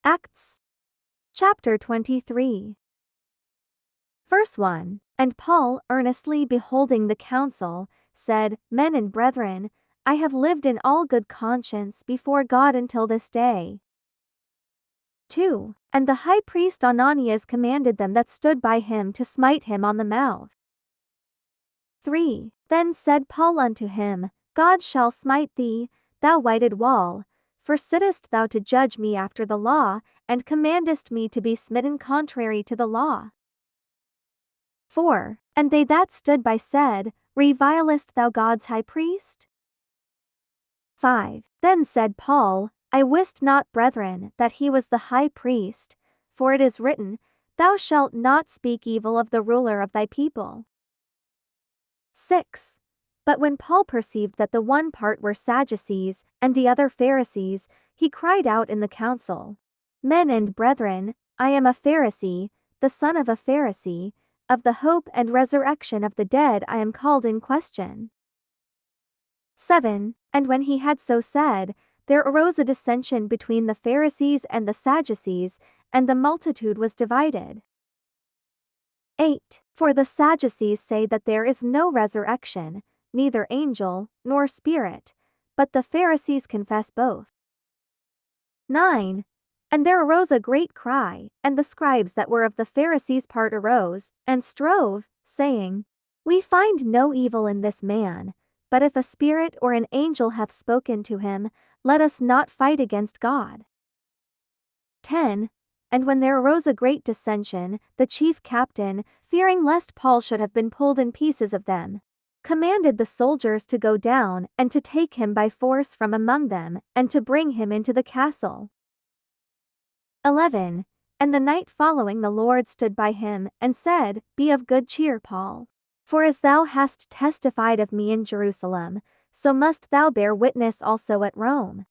Acts chapter 23. Verse 1. And Paul, earnestly beholding the council, said, Men and brethren, I have lived in all good conscience before God until this day. 2. And the high priest Ananias commanded them that stood by him to smite him on the mouth. 3. Then said Paul unto him, God shall smite thee, thou whited wall, for sittest thou to judge me after the law, and commandest me to be smitten contrary to the law? 4. And they that stood by said, Revilest thou God's high priest? 5. Then said Paul, I wist not, brethren, that he was the high priest, for it is written, Thou shalt not speak evil of the ruler of thy people. 6. But when Paul perceived that the one part were Sadducees, and the other Pharisees, he cried out in the council, Men and brethren, I am a Pharisee, the son of a Pharisee, of the hope and resurrection of the dead I am called in question. 7. And when he had so said, there arose a dissension between the Pharisees and the Sadducees, and the multitude was divided. 8. For the Sadducees say that there is no resurrection, neither angel, nor spirit, but the Pharisees confess both. 9. And there arose a great cry, and the scribes that were of the Pharisees' part arose, and strove, saying, We find no evil in this man, but if a spirit or an angel hath spoken to him, let us not fight against God. 10. And when there arose a great dissension, the chief captain, fearing lest Paul should have been pulled in pieces of them, commanded the soldiers to go down and to take him by force from among them, and to bring him into the castle. 11. And the night following the Lord stood by him, and said, Be of good cheer, Paul. For as thou hast testified of me in Jerusalem, so must thou bear witness also at Rome.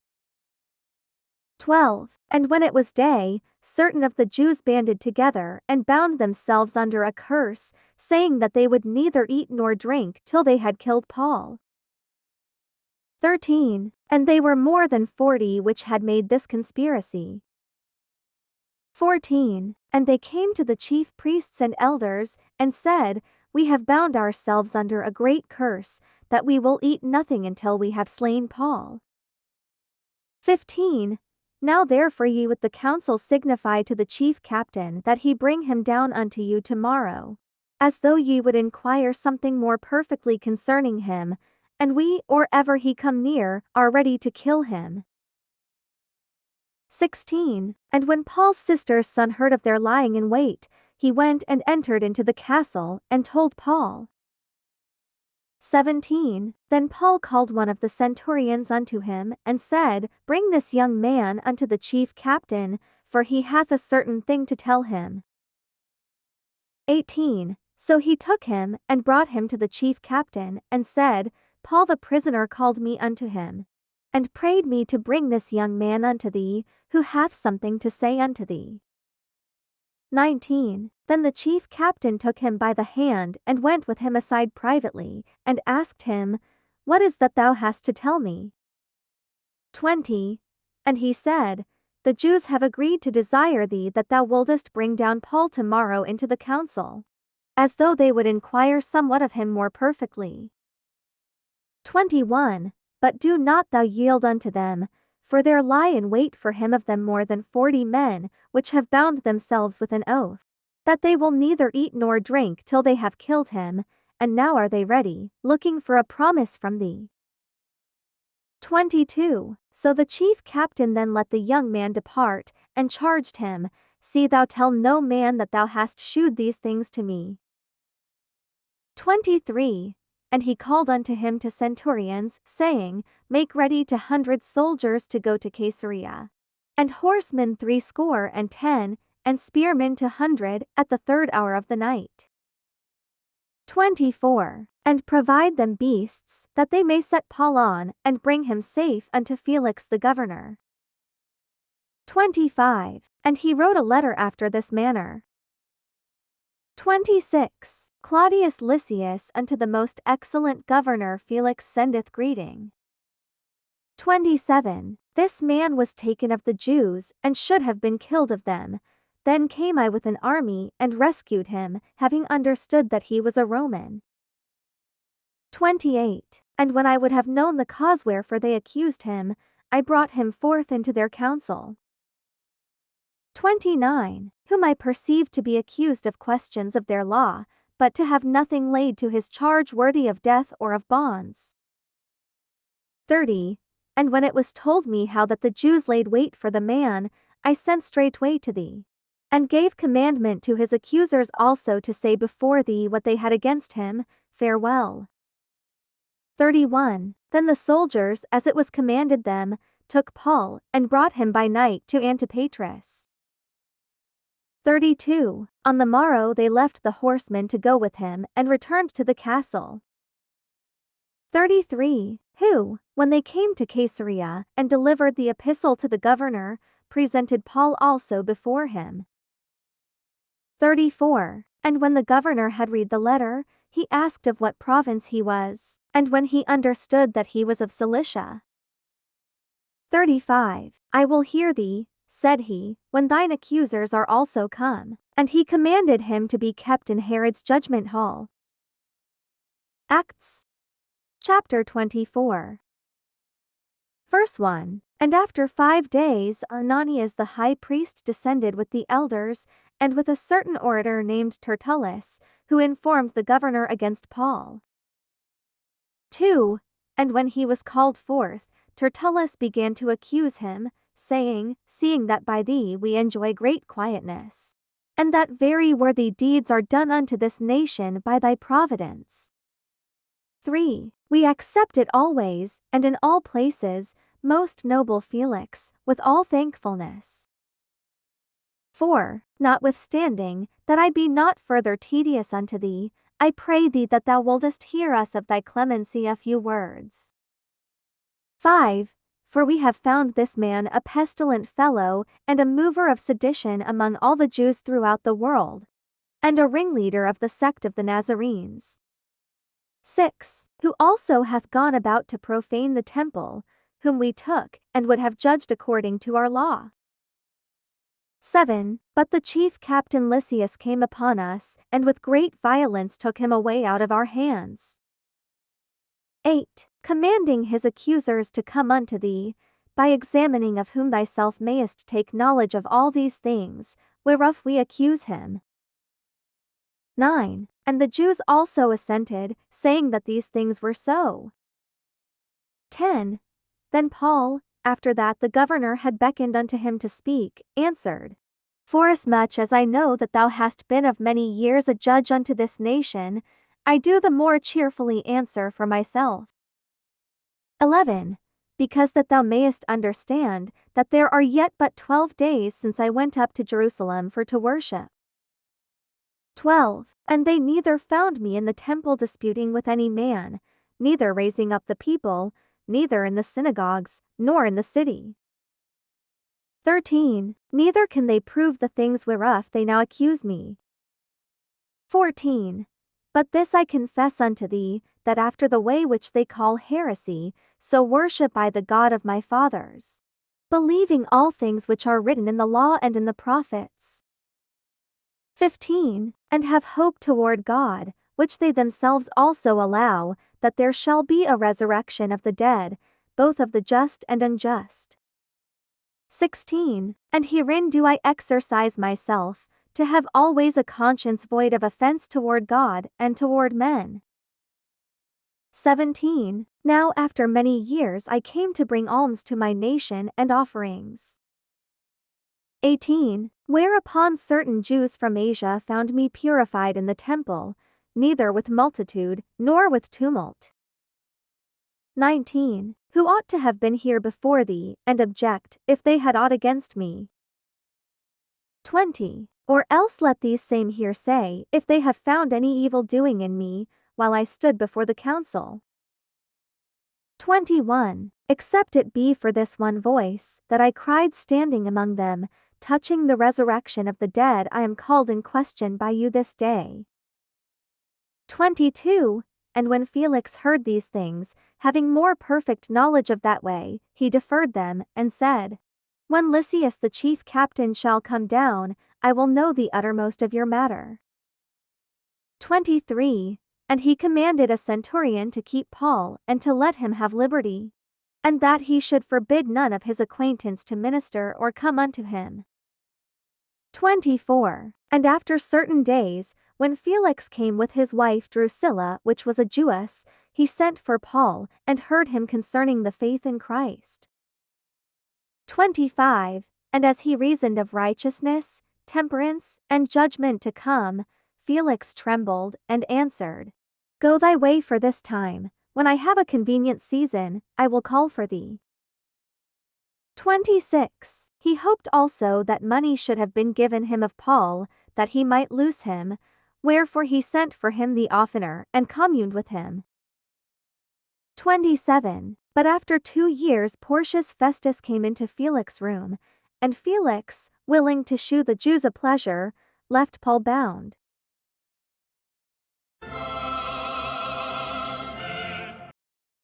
12. And when it was day, certain of the Jews banded together, and bound themselves under a curse, saying that they would neither eat nor drink till they had killed Paul. 13. And they were more than 40 which had made this conspiracy. 14. And they came to the chief priests and elders, and said, We have bound ourselves under a great curse, that we will eat nothing until we have slain Paul. 15. Now therefore ye with the council signify to the chief captain that he bring him down unto you tomorrow, as though ye would inquire something more perfectly concerning him, and we, or ever he come near, are ready to kill him. 16. And when Paul's sister's son heard of their lying in wait, he went and entered into the castle, and told Paul. 17. Then Paul called one of the centurions unto him, and said, Bring this young man unto the chief captain, for he hath a certain thing to tell him. 18. So he took him, and brought him to the chief captain, and said, Paul the prisoner called me unto him, and prayed me to bring this young man unto thee, who hath something to say unto thee. 19. Then the chief captain took him by the hand, and went with him aside privately, and asked him, What is that thou hast to tell me? 20. And he said, The Jews have agreed to desire thee that thou wouldest bring down Paul tomorrow into the council, as though they would inquire somewhat of him more perfectly. 21. But do not thou yield unto them, for there lie in wait for him of them more than 40 men, which have bound themselves with an oath, that they will neither eat nor drink till they have killed him, and now are they ready, looking for a promise from thee. 22. So the chief captain then let the young man depart, and charged him, See thou tell no man that thou hast shewed these things to me. 23. And he called unto him to centurions, saying, Make ready 100 soldiers to go to Caesarea, and horsemen 70, and spearmen 200, at the 3rd hour of the night. 24. And provide them beasts, that they may set Paul on, and bring him safe unto Felix the governor. 25. And he wrote a letter after this manner. 26. Claudius Lysias unto the most excellent governor Felix sendeth greeting. 27. This man was taken of the Jews, and should have been killed of them. Then came I with an army, and rescued him, having understood that he was a Roman. 28. And when I would have known the cause wherefore they accused him, I brought him forth into their council. 29. Whom I perceived to be accused of questions of their law, but to have nothing laid to his charge worthy of death or of bonds. 30. And when it was told me how that the Jews laid wait for the man, I sent straightway to thee, and gave commandment to his accusers also to say before thee what they had against him. Farewell. 31. Then the soldiers, as it was commanded them, took Paul, and brought him by night to Antipatris. 32. On the morrow they left the horsemen to go with him, and returned to the castle. 33. Who, when they came to Caesarea, and delivered the epistle to the governor, presented Paul also before him. 34. And when the governor had read the letter, he asked of what province he was, and when he understood that he was of Cilicia. 35. I will hear thee, said he, when thine accusers are also come. And he commanded him to be kept in Herod's judgment hall. Acts. Chapter 24. Verse 1. And after 5 days Ananias the high priest descended with the elders, and with a certain orator named Tertullus, who informed the governor against Paul. 2. And when he was called forth, Tertullus began to accuse him, saying, Seeing that by thee we enjoy great quietness, and that very worthy deeds are done unto this nation by thy providence. 3. We accept it always, and in all places, most noble Felix, with all thankfulness. 4. Notwithstanding, that I be not further tedious unto thee, I pray thee that thou wouldest hear us of thy clemency a few words. 5. For we have found this man a pestilent fellow, and a mover of sedition among all the Jews throughout the world, and a ringleader of the sect of the Nazarenes. 6. Who also hath gone about to profane the temple, whom we took, and would have judged according to our law. 7. But the chief captain Lysias came upon us, and with great violence took him away out of our hands. 8. Commanding his accusers to come unto thee, by examining of whom thyself mayest take knowledge of all these things, whereof we accuse him. 9. And the Jews also assented, saying that these things were so. 10. Then Paul, after that the governor had beckoned unto him to speak, answered, Forasmuch as I know that thou hast been of many years a judge unto this nation, I do the more cheerfully answer for myself. 11. Because that thou mayest understand that there are yet but 12 days since I went up to Jerusalem for to worship. 12. And they neither found me in the temple disputing with any man, neither raising up the people, neither in the synagogues, nor in the city. 13. Neither can they prove the things whereof they now accuse me. 14. But this I confess unto thee, that after the way which they call heresy, so worship I the God of my fathers, believing all things which are written in the law and in the prophets. 15. And have hope toward God, which they themselves also allow, that there shall be a resurrection of the dead, both of the just and unjust. 16. And herein do I exercise myself, to have always a conscience void of offense toward God and toward men. 17. Now after many years I came to bring alms to my nation and offerings. 18. Whereupon certain Jews from Asia found me purified in the temple, neither with multitude, nor with tumult. 19. Who ought to have been here before thee, and object, if they had aught against me. 20. Or else let these same here say, if they have found any evil doing in me, while I stood before the council. 21. Except it be for this one voice, that I cried standing among them, touching the resurrection of the dead, I am called in question by you this day. 22. And when Felix heard these things, having more perfect knowledge of that way, he deferred them, and said, When Lysias the chief captain shall come down, I will know the uttermost of your matter. 23. And he commanded a centurion to keep Paul, and to let him have liberty, and that he should forbid none of his acquaintance to minister or come unto him. 24. And after certain days, when Felix came with his wife Drusilla, which was a Jewess, he sent for Paul, and heard him concerning the faith in Christ. 25. And as he reasoned of righteousness, temperance, and judgment to come, Felix trembled, and answered, Go thy way for this time, when I have a convenient season, I will call for thee. 26. He hoped also that money should have been given him of Paul, that he might loose him, wherefore he sent for him the oftener, and communed with him. 27. But after 2 years Porcius Festus came into Felix's room, and Felix, willing to shew the Jews a pleasure, left Paul bound.